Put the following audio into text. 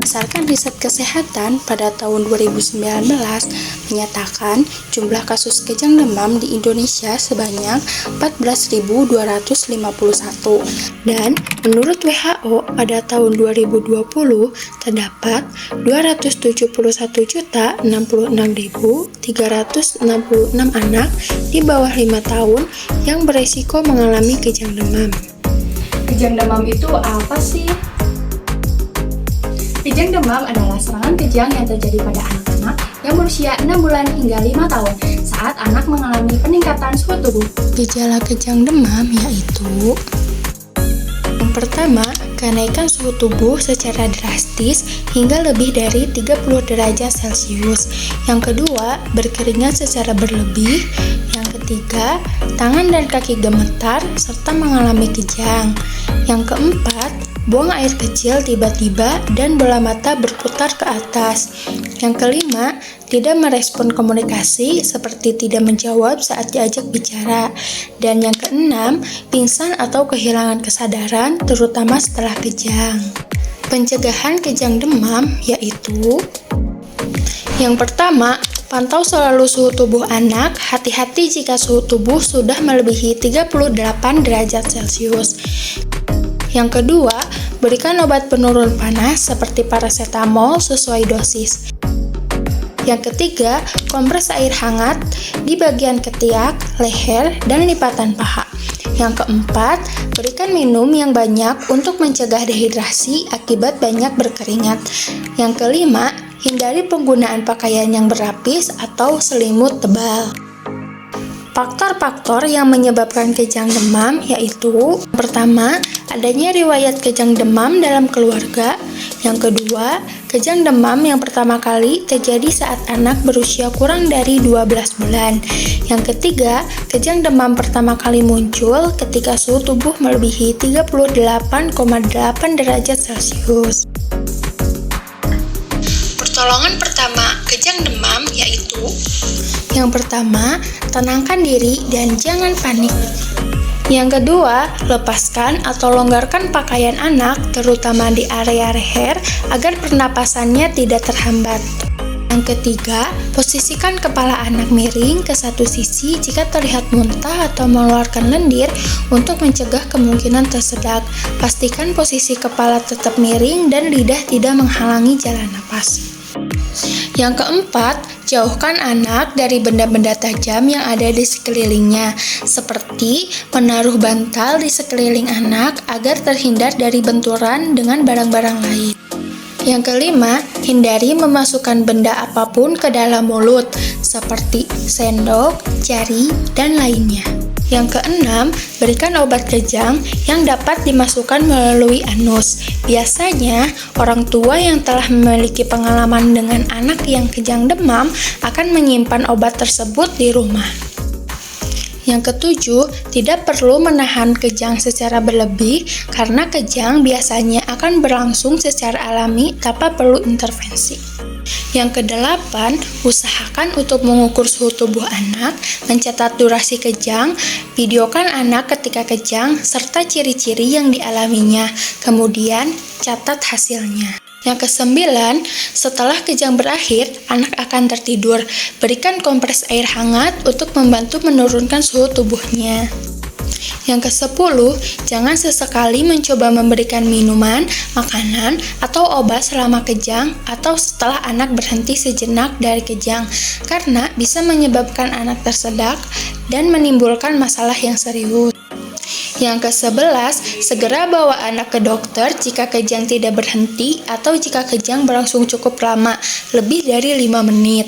Berdasarkan riset kesehatan pada tahun 2019 menyatakan jumlah kasus kejang demam di Indonesia sebanyak 14.251 dan menurut WHO pada tahun 2020 terdapat 271.066.366 anak di bawah 5 tahun yang beresiko mengalami kejang demam. Kejang demam itu apa sih? Kejang demam adalah serangan kejang yang terjadi pada anak-anak yang berusia 6 bulan hingga 5 tahun saat anak mengalami peningkatan suhu tubuh. Gejala kejang demam yaitu: yang pertama, kenaikan suhu tubuh secara drastis hingga lebih dari 30 derajat Celcius. Yang kedua, berkeringat secara berlebih. Yang ketiga, tangan dan kaki gemetar serta mengalami kejang. Yang keempat, buang air kecil tiba-tiba dan bola mata berputar ke atas. Yang kelima, tidak merespon komunikasi seperti tidak menjawab saat diajak bicara. Dan yang keenam, pingsan atau kehilangan kesadaran terutama setelah kejang. Pencegahan kejang demam yaitu: yang pertama, pantau selalu suhu tubuh anak. Hati-hati jika suhu tubuh sudah melebihi 38 derajat Celcius. Yang kedua, berikan obat penurun panas seperti paracetamol sesuai dosis. Yang ketiga, kompres air hangat di bagian ketiak, leher, dan lipatan paha. Yang keempat, berikan minum yang banyak untuk mencegah dehidrasi akibat banyak berkeringat. Yang kelima, hindari penggunaan pakaian yang berlapis atau selimut tebal. Faktor-faktor yang menyebabkan kejang demam yaitu: pertama, adanya riwayat kejang demam dalam keluarga. Yang kedua, kejang demam yang pertama kali terjadi saat anak berusia kurang dari 12 bulan. Yang ketiga, kejang demam pertama kali muncul ketika suhu tubuh melebihi 38,8 derajat Celcius. Pertolongan pertama kejang demam yaitu: yang pertama, tenangkan diri dan jangan panik. Yang kedua, lepaskan atau longgarkan pakaian anak, terutama di area leher, agar pernapasannya tidak terhambat. Yang ketiga, posisikan kepala anak miring ke satu sisi jika terlihat muntah atau mengeluarkan lendir untuk mencegah kemungkinan tersedak. Pastikan posisi kepala tetap miring dan lidah tidak menghalangi jalan napas. Yang keempat, jauhkan anak dari benda-benda tajam yang ada di sekelilingnya, seperti menaruh bantal di sekeliling anak agar terhindar dari benturan dengan barang-barang lain. Yang kelima, hindari memasukkan benda apapun ke dalam mulut, seperti sendok, jari, dan lainnya. Yang keenam, berikan obat kejang yang dapat dimasukkan melalui anus. Biasanya, orang tua yang telah memiliki pengalaman dengan anak yang kejang demam akan menyimpan obat tersebut di rumah. Yang ketujuh, tidak perlu menahan kejang secara berlebih karena kejang biasanya akan berlangsung secara alami tanpa perlu intervensi. Yang kedelapan, usahakan untuk mengukur suhu tubuh anak, mencatat durasi kejang, videokan anak ketika kejang, serta ciri-ciri yang dialaminya, kemudian catat hasilnya. Yang kesembilan, setelah kejang berakhir, anak akan tertidur. Berikan kompres air hangat untuk membantu menurunkan suhu tubuhnya. Yang kesepuluh, jangan sesekali mencoba memberikan minuman, makanan, atau obat selama kejang atau setelah anak berhenti sejenak dari kejang, karena bisa menyebabkan anak tersedak dan menimbulkan masalah yang serius. Yang ke-11, segera bawa anak ke dokter jika kejang tidak berhenti atau jika kejang berlangsung cukup lama, lebih dari 5 menit.